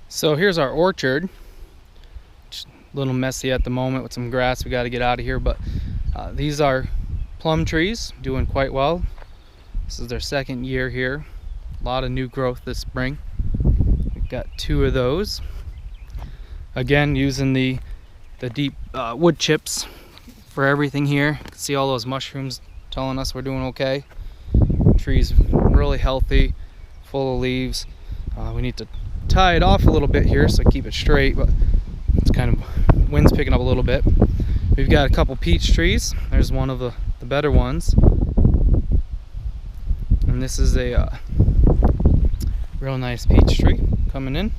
So here's our orchard. Just a little messy at the moment with some grass we got to get out of here, but these are plum trees, doing quite well. This is their second year here. A lot of new growth this spring. We've got 2 of those. Again, using the deep wood chips for everything here. You can see all those mushrooms telling us we're doing okay. Tree's really healthy, full of leaves. We need to tie it off a little bit here so keep it straight, but it's kind of wind's picking up a little bit. We've got a couple peach trees. There's one of the better ones, and this is a real nice peach tree coming in.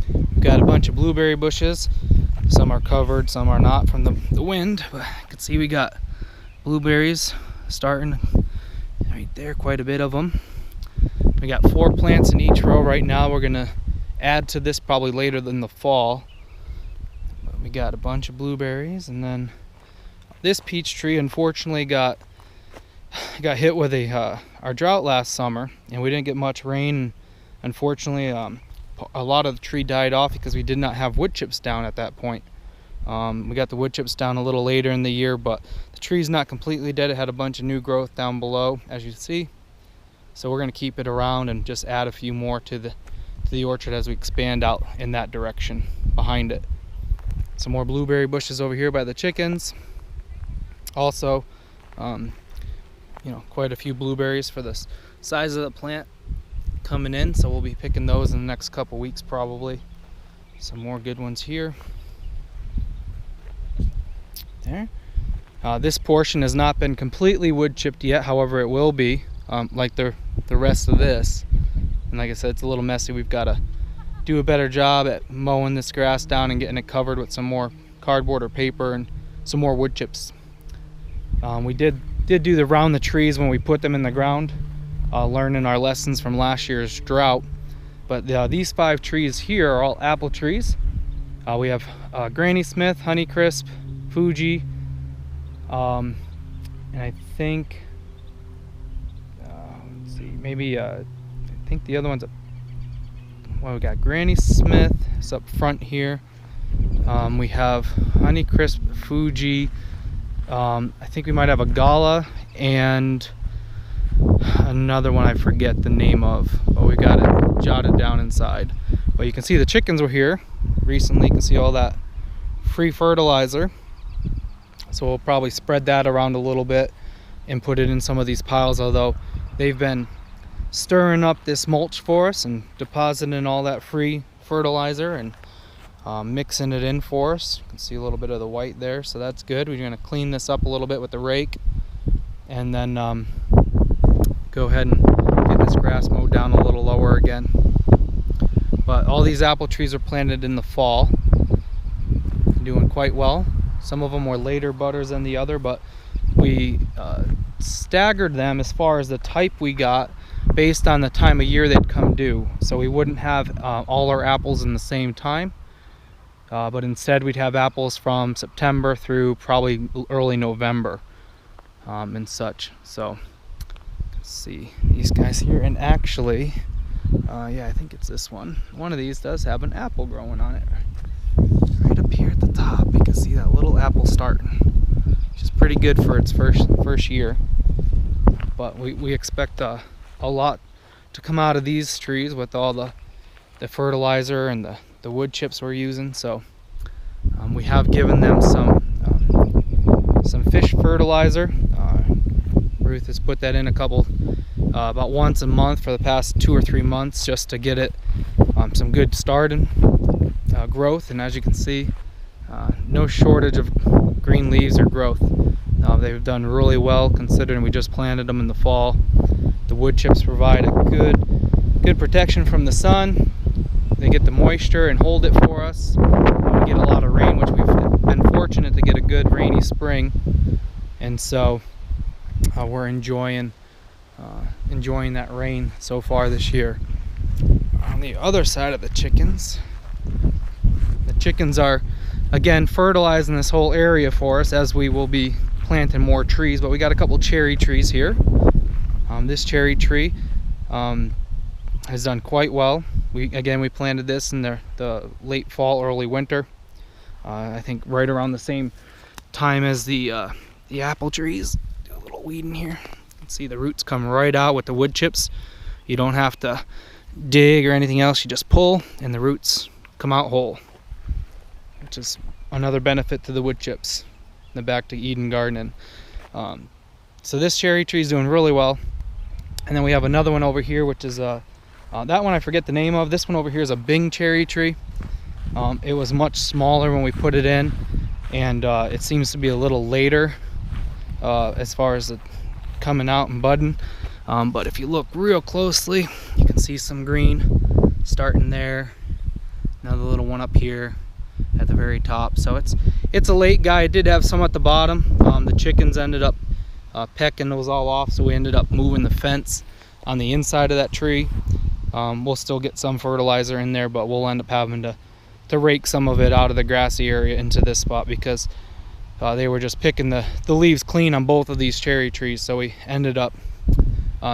We've got a bunch of blueberry bushes. Some are covered, some are not from the wind, but you can see we got blueberries starting right there, quite a bit of them. We got 4 plants in each row right now. We're gonna add to this probably later in the fall. But we got a bunch of blueberries, and then this peach tree unfortunately got hit with our drought last summer, and we didn't get much rain. Unfortunately, a lot of the tree died off because we did not have wood chips down at that point. We got the wood chips down a little later in the year, but the tree's not completely dead. It had a bunch of new growth down below, as you see. So we're going to keep it around and just add a few more to the orchard as we expand out in that direction behind it. Some more blueberry bushes over here by the chickens. Also, quite a few blueberries for the size of the plant coming in, so we'll be picking those in the next couple weeks probably. Some more good ones here. There. This portion has not been completely wood chipped yet, however it will be, like the rest of this. And like I said, it's a little messy. We've got to do a better job at mowing this grass down and getting it covered with some more cardboard or paper and some more wood chips. We did do the round the trees when we put them in the ground, learning our lessons from last year's drought. But these 5 trees here are all apple trees. We have Granny Smith, Honeycrisp, Fuji, and I think let's see, maybe I think the other one's we got Granny Smith. It's up front here. We have Honeycrisp, Fuji. I think we might have a Gala and another one I forget the name of, but we got it jotted down inside. But you can see the chickens were here recently. You can see all that free fertilizer. So we'll probably spread that around a little bit and put it in some of these piles, although they've been stirring up this mulch for us and depositing all that free fertilizer and mixing it in for us. You can see a little bit of the white there, so that's good. We're going to clean this up a little bit with the rake, and then go ahead and get this grass mowed down a little lower again. But all these apple trees are planted in the fall, doing quite well. Some of them were later budders than the other, but we staggered them as far as the type we got based on the time of year they'd come due. So we wouldn't have all our apples in the same time, but instead we'd have apples from September through probably early November and such. So let's see these guys here, and actually yeah, I think it's this one. One of these does have an apple growing on it. Right up here at the top, you can see that little apple starting, which is pretty good for its first year. But we expect a lot to come out of these trees with all the fertilizer and the wood chips we're using. So we have given them some fish fertilizer. Ruth has put that in about once a month for the past 2 or 3 months, just to get it some good start and growth. And as you can see, no shortage of green leaves or growth. They've done really well considering we just planted them in the fall. The wood chips provide a good protection from the sun. They get the moisture and hold it for us. We get a lot of rain, which we've been fortunate to get a good rainy spring, and so we're enjoying that rain so far this year. On the other side of the chickens are again fertilizing this whole area for us, as we will be planting more trees. But we got a couple cherry trees here. This cherry tree has done quite well. We planted this in the late fall, early winter. I think right around the same time as the apple trees. Do a little weed in here. You can see the roots come right out with the wood chips. You don't have to dig or anything else. You just pull and the roots come out whole, which is another benefit to the wood chips. The Back to Eden gardening. So this cherry tree is doing really well. And then we have another one over here, which is that one I forget the name of. This one over here is a Bing cherry tree. It was much smaller when we put it in, and it seems to be a little later as far as it coming out and budding. But if you look real closely, you can see some green starting there. Another little one up here at the very top. So it's a late guy. It did have some at the bottom. The chickens ended up pecking those all off, so we ended up moving the fence on the inside of that tree. We'll still get some fertilizer in there, but we'll end up having to rake some of it out of the grassy area into this spot because they were just picking the leaves clean on both of these cherry trees. So we ended up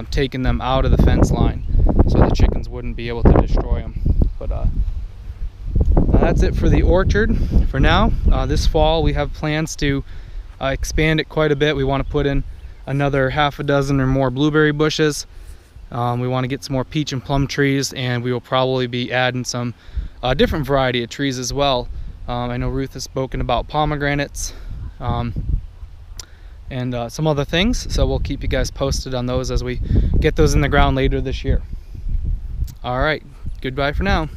taking them out of the fence line so the chickens wouldn't be able to destroy them. But that's it for the orchard for now. This fall we have plans to expand it quite a bit. We want to put in another half a dozen or more blueberry bushes. We want to get some more peach and plum trees, and we will probably be adding some different variety of trees as well. I know Ruth has spoken about pomegranates and some other things, so we'll keep you guys posted on those as we get those in the ground later this year. All right, goodbye for now.